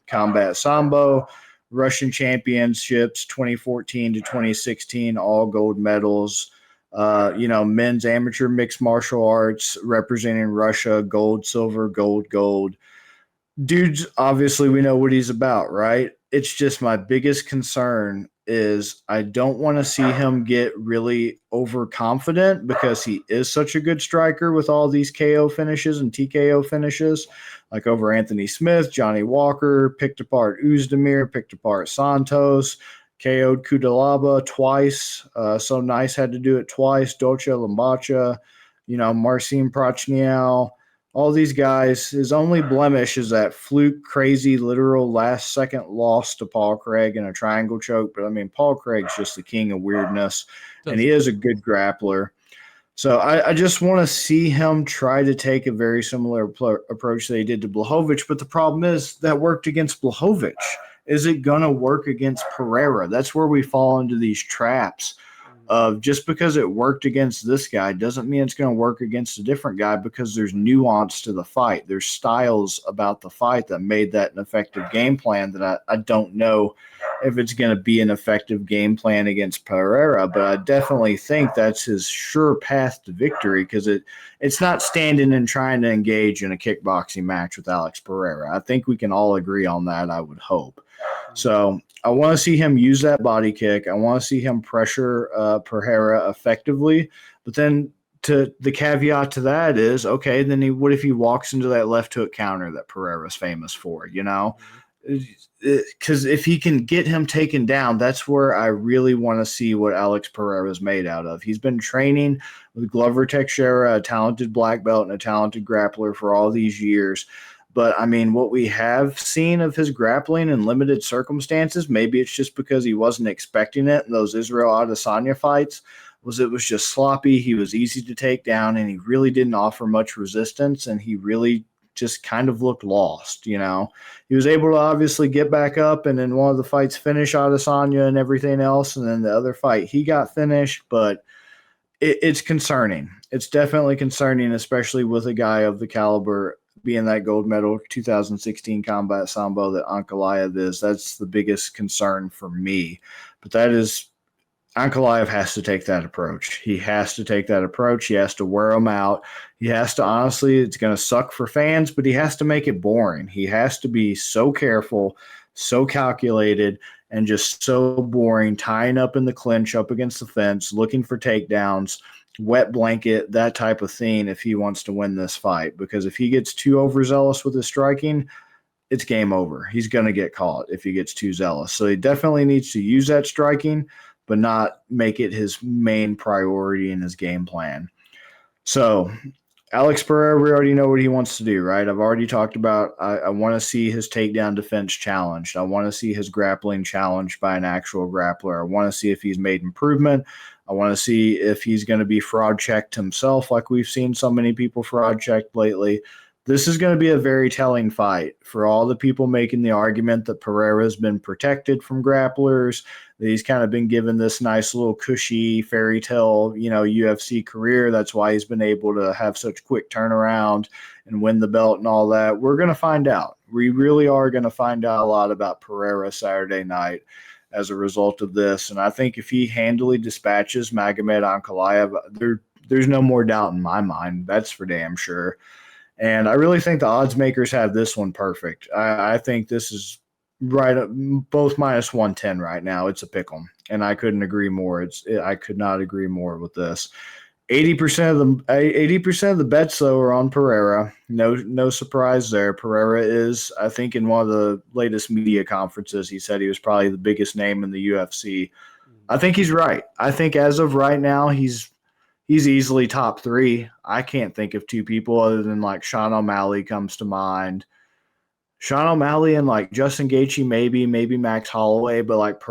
combat sambo, Russian championships 2014 to 2016, all gold medals. Men's amateur mixed martial arts representing Russia, gold, silver, gold. Dude's obviously we know what he's about, right? It's just my biggest concern is I don't want to see him get really overconfident because he is such a good striker with all these KO finishes and TKO finishes, like over Anthony Smith, Johnny Walker, picked apart Uzdemir, picked apart Santos, KO'd Kudalaba twice. So Nice had to do it twice. Dolce Lambacha, Marcin Prochniel. All these guys, his only blemish is that fluke, crazy, literal last-second loss to Paul Craig in a triangle choke. But, Paul Craig's just the king of weirdness, and he is a good grappler. So I just want to see him try to take a very similar approach that he did to Blachowicz. But the problem is that worked against Blachowicz. Is it going to work against Pereira? That's where we fall into these traps of just because it worked against this guy doesn't mean it's going to work against a different guy because there's nuance to the fight. There's styles about the fight that made that an effective game plan that I don't know if it's going to be an effective game plan against Pereira, but I definitely think that's his sure path to victory because it's not standing and trying to engage in a kickboxing match with Alex Pereira. I think we can all agree on that, I would hope. So I want to see him use that body kick. I want to see him pressure Pereira effectively. But then the caveat to that is, okay, then what if he walks into that left hook counter that Pereira's famous for, Because if he can get him taken down, that's where I really want to see what Alex Pereira is made out of. He's been training with Glover Teixeira, a talented black belt and a talented grappler for all these years. But I mean, what we have seen of his grappling in limited circumstances, maybe it's just because he wasn't expecting it in those Israel Adesanya fights, it was just sloppy. He was easy to take down, and he really didn't offer much resistance, and he really just kind of looked lost, you know. He was able to obviously get back up and in one of the fights finish Adesanya and everything else, and then the other fight he got finished, but it's concerning. It's definitely concerning, especially with a guy of the caliber being that gold medal 2016 combat sambo that Ankalaev is. That's the biggest concern for me. But that is Ankalaev has to take that approach. He has to take that approach. He has to wear them out. He has to, honestly, it's going to suck for fans, but he has to make it boring. He has to be so careful, so calculated, and just so boring, tying up in the clinch up against the fence, looking for takedowns, wet blanket, that type of thing if he wants to win this fight. Because if he gets too overzealous with his striking, it's game over. He's going to get caught if he gets too zealous. So he definitely needs to use that striking, but not make it his main priority in his game plan. So Alex Pereira, we already know what he wants to do, right? I've already talked about I want to see his takedown defense challenged. I want to see his grappling challenged by an actual grappler. I want to see if he's made improvement. I want to see if he's going to be fraud checked himself like we've seen so many people fraud checked lately. This is going to be a very telling fight for all the people making the argument that Pereira has been protected from grapplers, that he's kind of been given this nice little cushy fairy tale, UFC career. That's why he's been able to have such quick turnaround and win the belt and all that. We're going to find out. We really are going to find out a lot about Pereira Saturday night as a result of this. And I think if he handily dispatches Magomed Ankalaev, there's no more doubt in my mind. That's for damn sure. And I really think the odds makers have this one perfect. I think this is right up both minus 110 right now. It's a pick 'em, and I couldn't agree more. I could not agree more with this. 80% of the bets though are on Pereira. No surprise there. Pereira is, I think, in one of the latest media conferences, he said he was probably the biggest name in the UFC. I think he's right. I think as of right now, he's easily top three. I can't think of two people other than like Sean O'Malley comes to mind. Sean O'Malley and like Justin Gaethje, maybe Max Holloway, but like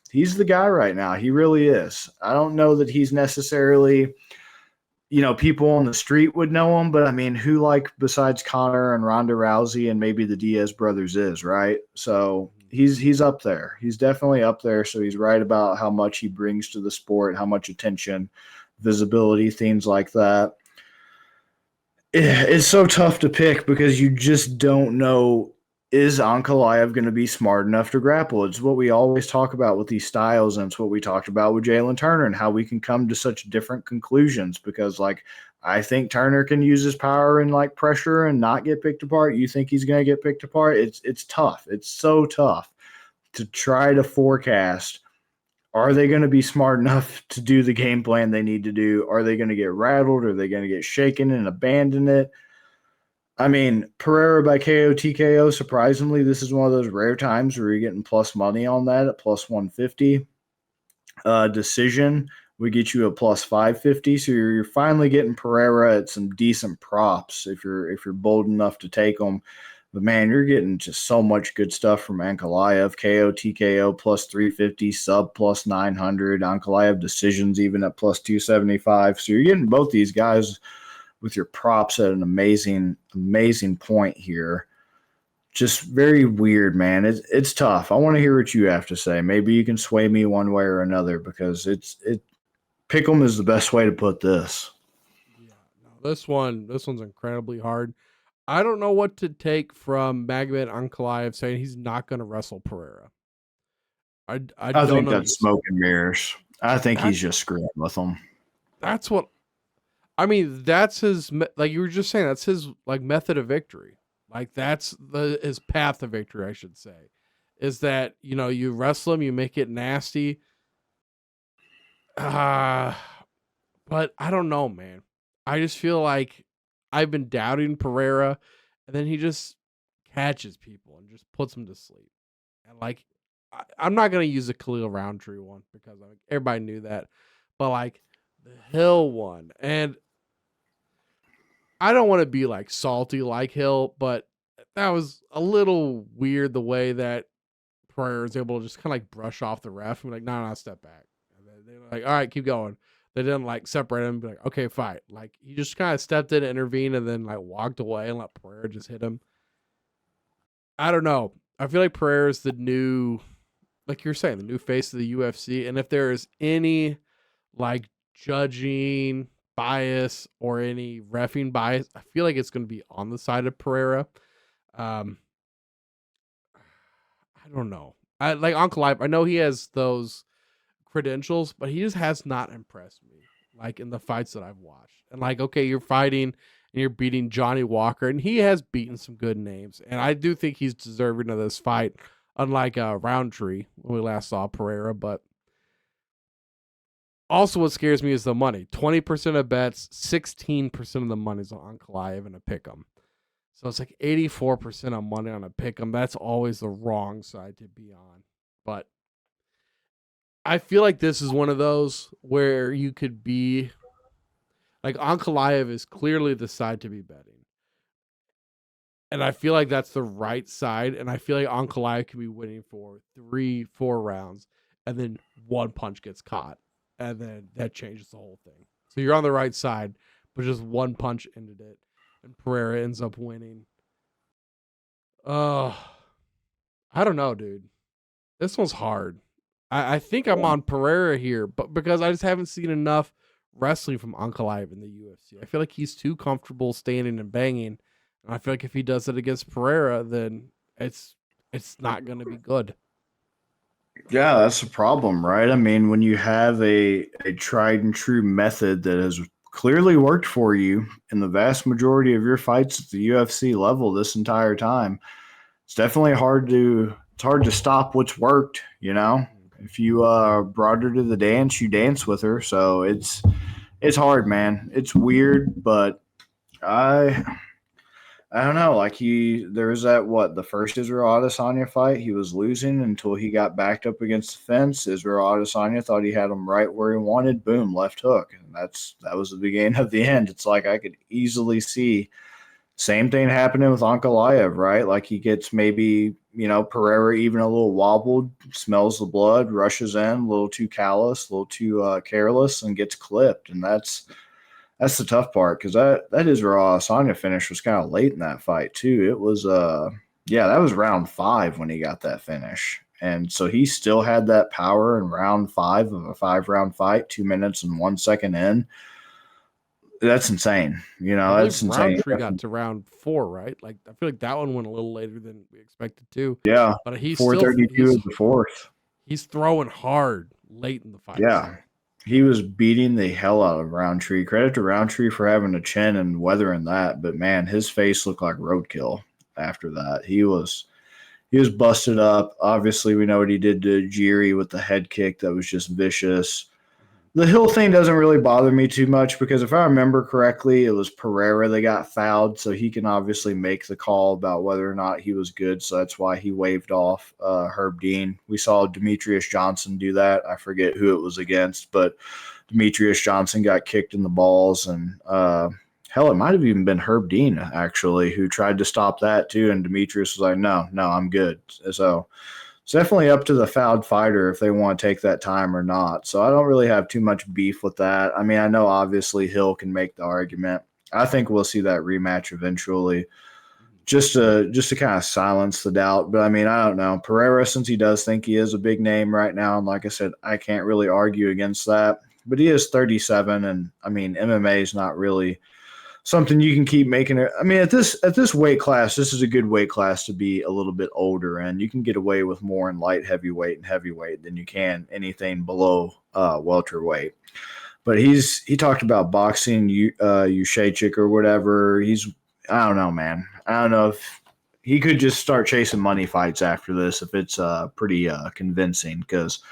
he's the guy right now. He really is. I don't know that he's necessarily, people on the street would know him, but I mean, who like besides Conor and Ronda Rousey and maybe the Diaz brothers is, right? So he's up there. He's definitely up there. So he's right about how much he brings to the sport, how much attention, visibility, things like that. It's so tough to pick because you just don't know, is Ankalaev going to be smart enough to grapple? It's what we always talk about with these styles, and it's what we talked about with Jalin Turner and how we can come to such different conclusions because, like, I think Turner can use his power and, like, pressure and not get picked apart. You think he's going to get picked apart? It's tough. It's so tough to try to forecast. Are they going to be smart enough to do the game plan they need to do? Are they going to get rattled? Are they going to get shaken and abandon it? I mean, Pereira by KO TKO, surprisingly, this is one of those rare times where you're getting plus money on that at plus 150. Decision would get you a plus 550. So you're finally getting Pereira at some decent props if you're bold enough to take them. But, man, you're getting just so much good stuff from Ankalaev. KO, TKO, plus 350, sub plus 900. Ankalaev decisions even at plus 275. So you're getting both these guys with your props at an amazing, amazing point here. Just very weird, man. It's tough. I want to hear what you have to say. Maybe you can sway me one way or another because pick 'em is the best way to put this. Yeah, no, this one's incredibly hard. I don't know what to take from Magomed Ankalaev saying he's not going to wrestle Pereira. I don't think understand. that's smoke and mirrors. I think he's just screwing with them. That's what I mean. That's his, like you were just saying. That's his like method of victory. Like that's his path to victory. I should say, is that you wrestle him, you make it nasty. But I don't know, man. I just feel like I've been doubting Pereira, and then he just catches people and just puts them to sleep. And like, I'm not gonna use the Khalil Roundtree one because like, everybody knew that, but like the Hill one, and I don't want to be like salty like Hill, but that was a little weird the way that Pereira was able to just kind of like brush off the ref and be like, no, step back. And then they were like, all right, keep going. They didn't like separate him and be like, okay, fight. Like he just kind of stepped in, intervened, and then like walked away and let Pereira just hit him. I don't know. I feel like Pereira is the new, like you're saying, the new face of the UFC. And if there is any like judging bias or any reffing bias, I feel like it's going to be on the side of Pereira. I don't know. I like Ankalaev. I know he has those credentials, but he just has not impressed me like in the fights that I've watched. And like, okay, you're fighting and you're beating Johnny Walker, and he has beaten some good names. And I do think he's deserving of this fight, unlike Roundtree when we last saw Pereira. But also what scares me is the money. 20% of bets, 16% of the money's on Ankalaev and a pick'em. So it's like 84% of money on a pick'em. That's always the wrong side to be on. But I feel like this is one of those where you could be like Ankalaev is clearly the side to be betting. And I feel like that's the right side. And I feel like Ankalaev could be winning for 3-4 rounds. And then one punch gets caught. And then that changes the whole thing. So you're on the right side, but just one punch ended it. And Pereira ends up winning. I don't know, dude. This one's hard. I think I'm on Pereira here, but because I just haven't seen enough wrestling from Ankalaev in the UFC. I feel like he's too comfortable standing and banging. And I feel like if he does it against Pereira, then it's not going to be good. Yeah, that's a problem, right? I mean, when you have a tried and true method that has clearly worked for you in the vast majority of your fights at the UFC level this entire time, it's definitely hard to stop what's worked, you know? If you brought her to the dance, you dance with her. So it's hard, man. It's weird, but I don't know. Like there was the first Israel Adesanya fight, he was losing until he got backed up against the fence. Israel Adesanya thought he had him right where he wanted. Boom, left hook, and that was the beginning of the end. It's like I could easily see same thing happening with Ankalaev, right? Like he gets maybe, Pereira even a little wobbled, smells the blood, rushes in, a little too callous, a little too careless, and gets clipped. And that's the tough part, because that Israel Adesanya finish was kind of late in that fight too. It was that was round 5 when he got that finish. And so he still had that power in round 5 of a 5-round fight, 2 minutes and 1 second in. That's insane. That's insane. Roundtree got to round 4, right? Like I feel like that one went a little later than we expected to. Yeah, but he's 4:32 of the fourth. He's throwing hard late in the fight. Yeah, he was beating the hell out of Roundtree. Credit to Roundtree for having a chin and weathering that. But man, his face looked like roadkill after that. He was busted up. Obviously, we know what he did to Jiri with the head kick that was just vicious. The Hill thing doesn't really bother me too much because if I remember correctly, it was Pereira that got fouled, so he can obviously make the call about whether or not he was good, so that's why he waved off Herb Dean. We saw Demetrius Johnson do that. I forget who it was against, but Demetrius Johnson got kicked in the balls, and hell, it might have even been Herb Dean, actually, who tried to stop that too, and Demetrius was like, no, I'm good. So it's definitely up to the fouled fighter if they want to take that time or not. So I don't really have too much beef with that. I mean, I know obviously Hill can make the argument. I think we'll see that rematch eventually, just to kind of silence the doubt. But I mean, I don't know. Pereira, since he does think he is a big name right now, and like I said, I can't really argue against that. But he is 37, and I mean, MMA is not really something you can keep making it. I mean, at this weight class, this is a good weight class to be a little bit older, and you can get away with more in light heavyweight and heavyweight than you can anything below welterweight. But he talked about boxing, Ushachik or whatever. I don't know, man. I don't know if he could just start chasing money fights after this if it's pretty convincing, because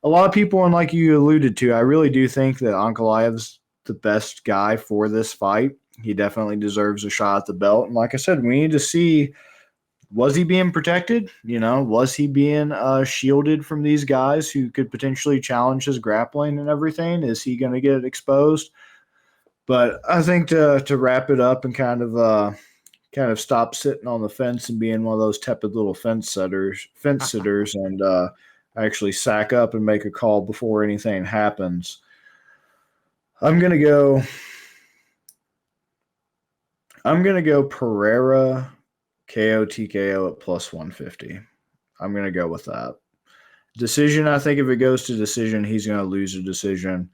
a lot of people, and like you alluded to, I really do think that Ankalaev's the best guy for this fight. He definitely deserves a shot at the belt. And like I said, we need to see was he being protected? Was he being shielded from these guys who could potentially challenge his grappling and everything? Is he going to get exposed? But I think to wrap it up and kind of stop sitting on the fence and being one of those tepid little fence sitters, and actually sack up and make a call before anything happens. I'm gonna go Pereira KO TKO at plus 150. I'm gonna go with that. Decision, I think if it goes to decision, he's gonna lose a decision.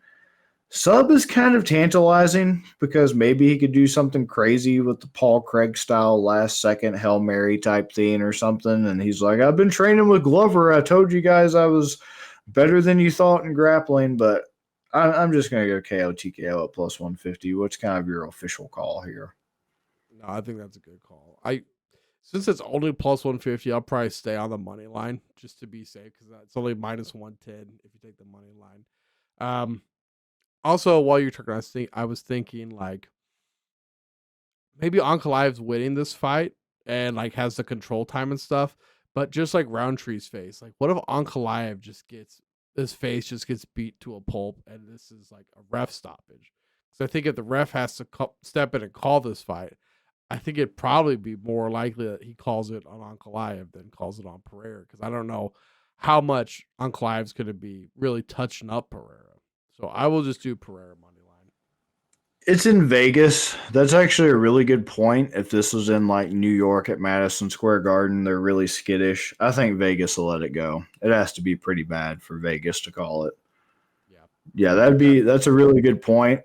Sub is kind of tantalizing because maybe he could do something crazy with the Paul Craig style last second Hail Mary type thing or something. And he's like, I've been training with Glover. I told you guys I was better than you thought in grappling, but I'm just going to go KO TKO at plus 150. What's kind of your official call here? No, I think that's a good call. Since it's only plus 150, I'll probably stay on the money line just to be safe because it's only minus 110 if you take the money line. Also, while you're talking, I was thinking like maybe Ankalaev's winning this fight and like has the control time and stuff, but just like Roundtree's face, like what if Ankalaev his face just gets beat to a pulp and this is like a ref stoppage? Because I think if the ref has to step in and call this fight, I think it'd probably be more likely that he calls it on Ankalaev than calls it on Pereira, because I don't know how much Ankalaev's going to be really touching up Pereira. So I will just do Pereira money line. It's in Vegas. That's actually a really good point. If this was in like New York at Madison Square Garden, they're really skittish. I think Vegas will let it go. It has to be pretty bad for Vegas to call it. Yeah, that's a really good point.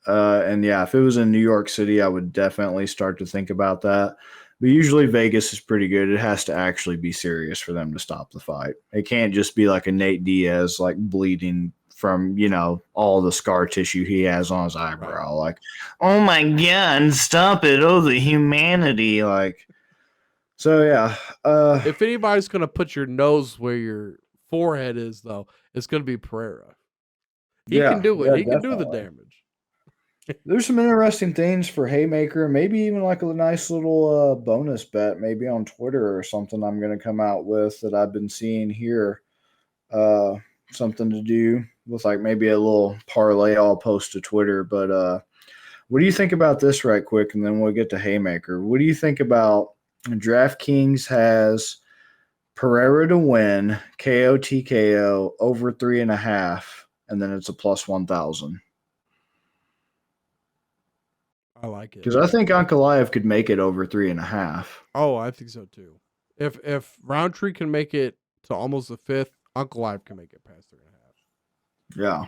And yeah, if it was in New York City, I would definitely start to think about that. But usually Vegas is pretty good. It has to actually be serious for them to stop the fight. It can't just be like a Nate Diaz like bleeding from, all the scar tissue he has on his eyebrow. Right. Like, oh my God, stop it. Oh, the humanity. Like, so yeah. If anybody's going to put your nose where your forehead is, though, it's going to be Pereira. He can do it. Yeah, he can do the damage. There's some interesting things for Haymaker. Maybe even like a nice little bonus bet, maybe on Twitter or something I'm going to come out with that I've been seeing here. Something to do with like maybe a little parlay I'll post to Twitter. But what do you think about this right quick? And then we'll get to Haymaker. What do you think about DraftKings has Pereira to win, KO TKO over 3.5, and then it's a plus 1,000. I like it. Because I think Ankalaev could make it over 3.5. Oh, I think so too. If Roundtree can make it to almost the fifth, Ankalaev can make it past 3.5. Yeah.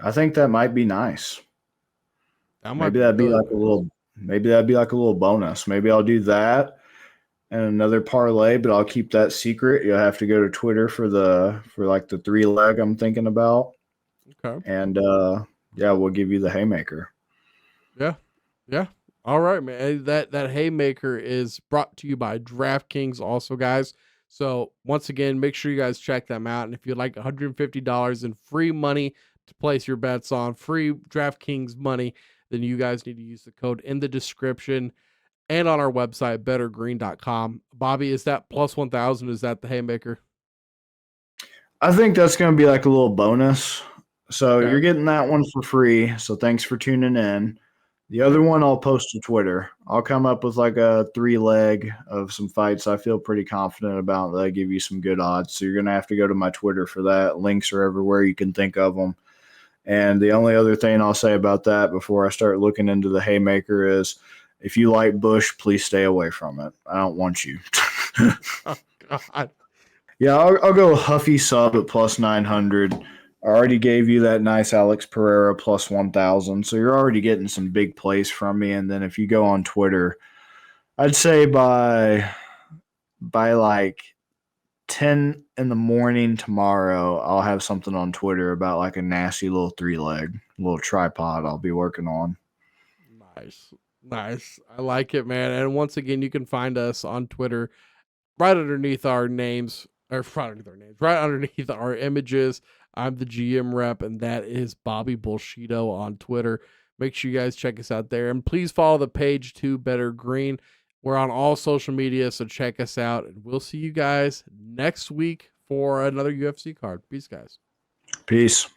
I think that might be nice. Maybe that'd be like a little bonus. Maybe I'll do that and another parlay, but I'll keep that secret. You'll have to go to Twitter for like the 3-leg I'm thinking about. Okay. And yeah, we'll give you the Haymaker. Yeah. All right, man. That Haymaker is brought to you by DraftKings also, guys. So once again, make sure you guys check them out. And if you'd like $150 in free money to place your bets on, free DraftKings money, then you guys need to use the code in the description and on our website, bettergreen.com. Bobby, is that plus 1,000? Is that the Haymaker? I think that's going to be like a little bonus. So You're getting that one for free. So thanks for tuning in. The other one I'll post to Twitter. I'll come up with like a 3-leg of some fights I feel pretty confident about that I give you some good odds. So you're going to have to go to my Twitter for that. Links are everywhere you can think of them. And the only other thing I'll say about that before I start looking into the Haymaker is if you like Bush, please stay away from it. I don't want you. Oh, God. Yeah, I'll go Huffy sub at plus 900. I already gave you that nice Alex Pereira plus 1,000, so you're already getting some big plays from me. And then if you go on Twitter, I'd say by like 10 in the morning tomorrow, I'll have something on Twitter about like a nasty little 3-leg, little tripod I'll be working on. Nice. I like it, man. And once again, you can find us on Twitter right underneath our names, right underneath our images. I'm the GM rep, and that is Bobby Bullshito on Twitter. Make sure you guys check us out there. And please follow the page to Better Green. We're on all social media, so check us out. And we'll see you guys next week for another UFC card. Peace, guys. Peace.